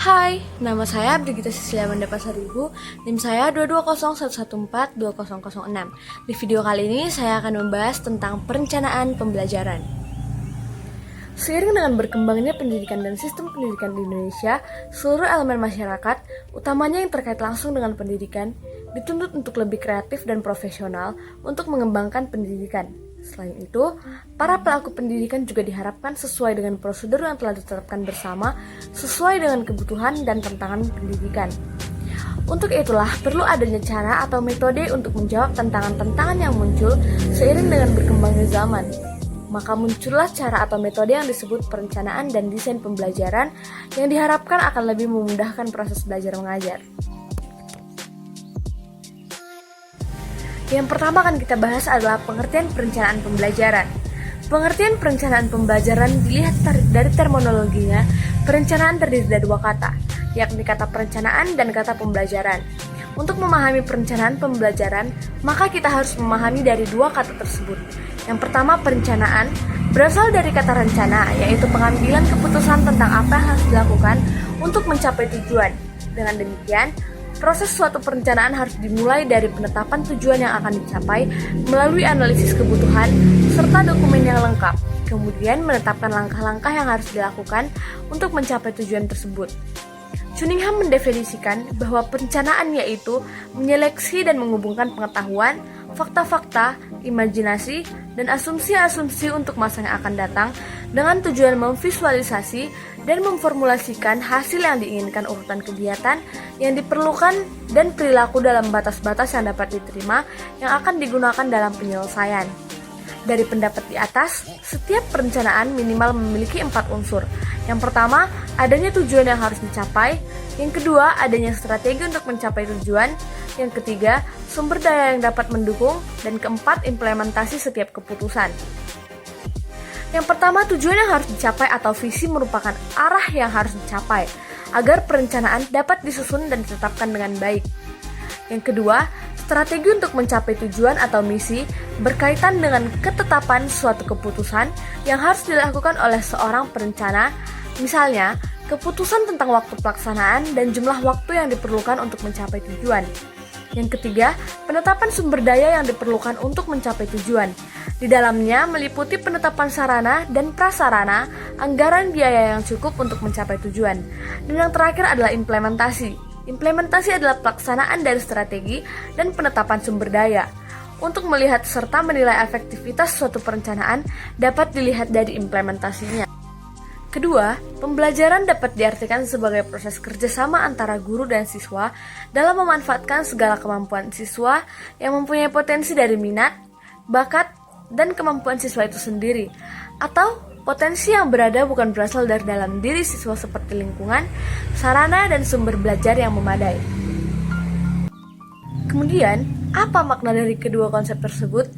Hai, nama saya Brigita Cecilia Amanda Pasaribu, NIM saya 22011420006. Di video kali ini saya akan membahas tentang perencanaan pembelajaran. Seiring dengan berkembangnya pendidikan dan sistem pendidikan di Indonesia, seluruh elemen masyarakat, utamanya yang terkait langsung dengan pendidikan, dituntut untuk lebih kreatif dan profesional untuk mengembangkan pendidikan. Selain itu, para pelaku pendidikan juga diharapkan sesuai dengan prosedur yang telah ditetapkan bersama, sesuai dengan kebutuhan dan tantangan pendidikan. Untuk itulah, perlu adanya cara atau metode untuk menjawab tantangan-tantangan yang muncul seiring dengan berkembangnya zaman. Maka muncullah cara atau metode yang disebut perencanaan dan desain pembelajaran yang diharapkan akan lebih memudahkan proses belajar mengajar. Yang pertama akan kita bahas adalah pengertian perencanaan pembelajaran. Pengertian perencanaan pembelajaran dilihat dari terminologinya. Perencanaan terdiri dari dua kata, yakni kata perencanaan dan kata pembelajaran. Untuk memahami perencanaan pembelajaran, maka kita harus memahami dari dua kata tersebut. Yang pertama, perencanaan berasal dari kata rencana, yaitu pengambilan keputusan tentang apa yang harus dilakukan untuk mencapai tujuan. Dengan demikian, proses suatu perencanaan harus dimulai dari penetapan tujuan yang akan dicapai melalui analisis kebutuhan serta dokumen yang lengkap, kemudian menetapkan langkah-langkah yang harus dilakukan untuk mencapai tujuan tersebut. Cunningham mendefinisikan bahwa perencanaan yaitu menyeleksi dan menghubungkan pengetahuan, fakta-fakta, imajinasi, dan asumsi-asumsi untuk masa yang akan datang dengan tujuan memvisualisasi dan memformulasikan hasil yang diinginkan urutan kegiatan yang diperlukan dan perilaku dalam batas-batas yang dapat diterima yang akan digunakan dalam penyelesaian. Dari pendapat di atas, setiap perencanaan minimal memiliki 4 unsur. Yang pertama, adanya tujuan yang harus dicapai. Yang kedua, adanya strategi untuk mencapai tujuan. Yang ketiga, sumber daya yang dapat mendukung. Dan keempat, implementasi setiap keputusan. Yang pertama, tujuan yang harus dicapai atau visi merupakan arah yang harus dicapai agar perencanaan dapat disusun dan ditetapkan dengan baik. Yang kedua, strategi untuk mencapai tujuan atau misi berkaitan dengan ketetapan suatu keputusan yang harus dilakukan oleh seorang perencana, misalnya keputusan tentang waktu pelaksanaan dan jumlah waktu yang diperlukan untuk mencapai tujuan. Yang ketiga, penetapan sumber daya yang diperlukan untuk mencapai tujuan. Di dalamnya meliputi penetapan sarana dan prasarana, anggaran biaya yang cukup untuk mencapai tujuan. Dan yang terakhir adalah implementasi. Implementasi adalah pelaksanaan dari strategi dan penetapan sumber daya. Untuk melihat serta menilai efektivitas suatu perencanaan dapat dilihat dari implementasinya. Kedua, pembelajaran dapat diartikan sebagai proses kerjasama antara guru dan siswa dalam memanfaatkan segala kemampuan siswa yang mempunyai potensi dari minat, bakat, dan kemampuan siswa itu sendiri, atau potensi yang berada bukan berasal dari dalam diri siswa seperti lingkungan, sarana, dan sumber belajar yang memadai. Kemudian, apa makna dari kedua konsep tersebut?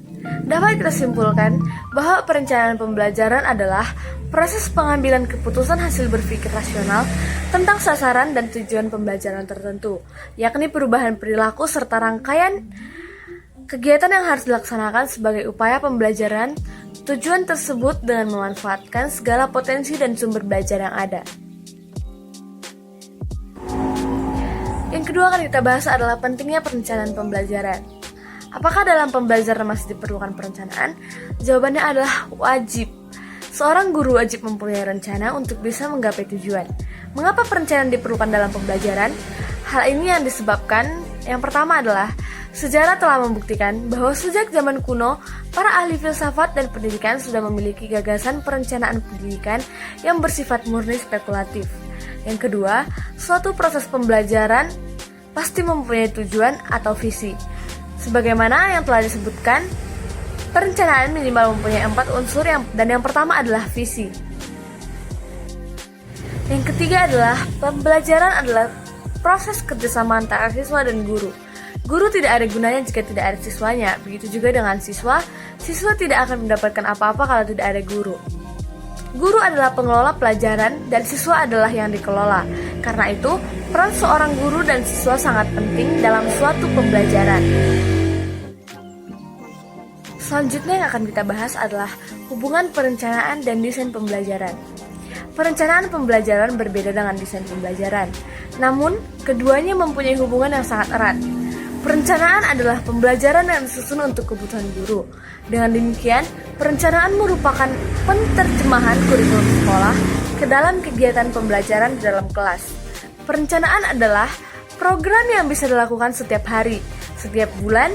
Dapat kita simpulkan bahwa perencanaan pembelajaran adalah proses pengambilan keputusan hasil berpikir rasional tentang sasaran dan tujuan pembelajaran tertentu, yakni perubahan perilaku serta rangkaian kegiatan yang harus dilaksanakan sebagai upaya pembelajaran. Tujuan tersebut dengan memanfaatkan segala potensi dan sumber belajar yang ada. Yang kedua akan kita bahas adalah pentingnya perencanaan pembelajaran. Apakah dalam pembelajaran masih diperlukan perencanaan? Jawabannya adalah wajib. Seorang guru wajib mempunyai rencana untuk bisa menggapai tujuan. Mengapa perencanaan diperlukan dalam pembelajaran? Hal ini yang disebabkan, yang pertama adalah sejarah telah membuktikan bahwa sejak zaman kuno, para ahli filsafat dan pendidikan sudah memiliki gagasan perencanaan pendidikan yang bersifat murni spekulatif. Yang kedua, suatu proses pembelajaran pasti mempunyai tujuan atau visi. Sebagaimana yang telah disebutkan, perencanaan minimal mempunyai 4 unsur dan yang pertama adalah visi. Yang ketiga adalah pembelajaran adalah proses kerjasama antara siswa dan guru. Guru tidak ada gunanya jika tidak ada siswanya. Begitu juga dengan siswa, siswa tidak akan mendapatkan apa-apa kalau tidak ada guru. Guru adalah pengelola pelajaran dan siswa adalah yang dikelola. Karena itu, peran seorang guru dan siswa sangat penting dalam suatu pembelajaran. Selanjutnya yang akan kita bahas adalah hubungan perencanaan dan desain pembelajaran. Perencanaan pembelajaran berbeda dengan desain pembelajaran, namun keduanya mempunyai hubungan yang sangat erat. Perencanaan adalah pembelajaran yang disusun untuk kebutuhan guru. Dengan demikian, perencanaan merupakan penerjemahan kurikulum sekolah ke dalam kegiatan pembelajaran di dalam kelas. Perencanaan adalah program yang bisa dilakukan setiap hari, setiap bulan,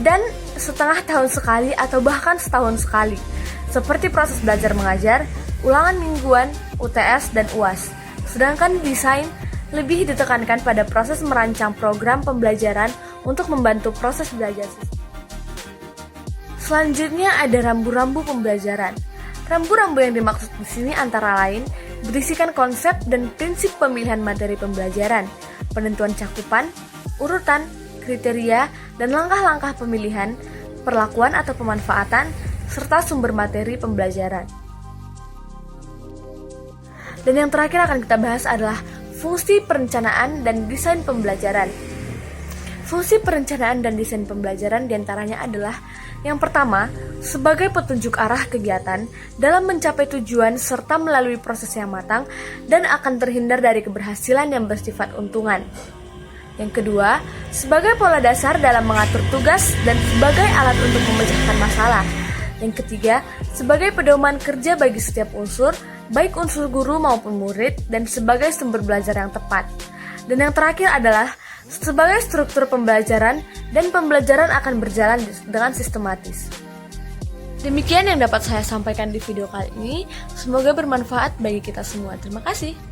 dan setengah tahun sekali atau bahkan setahun sekali, seperti proses belajar mengajar, ulangan mingguan, UTS, dan UAS. Sedangkan desain lebih ditekankan pada proses merancang program pembelajaran untuk membantu proses belajar siswa. Selanjutnya ada rambu-rambu pembelajaran. Rambu-rambu yang dimaksud di sini antara lain berisikan konsep dan prinsip pemilihan materi pembelajaran, penentuan cakupan, urutan, kriteria, dan langkah-langkah pemilihan, perlakuan atau pemanfaatan, serta sumber materi pembelajaran. Dan yang terakhir akan kita bahas adalah fungsi perencanaan dan desain pembelajaran. Fungsi perencanaan dan desain pembelajaran diantaranya adalah yang pertama, sebagai petunjuk arah kegiatan dalam mencapai tujuan serta melalui proses yang matang dan akan terhindar dari keberhasilan yang bersifat untungan. Yang kedua, sebagai pola dasar dalam mengatur tugas dan sebagai alat untuk memecahkan masalah. Yang ketiga, sebagai pedoman kerja bagi setiap unsur, baik unsur guru maupun murid, dan sebagai sumber belajar yang tepat. Dan yang terakhir adalah sebagai struktur pembelajaran, dan pembelajaran akan berjalan dengan sistematis. Demikian yang dapat saya sampaikan di video kali ini, semoga bermanfaat bagi kita semua. Terima kasih.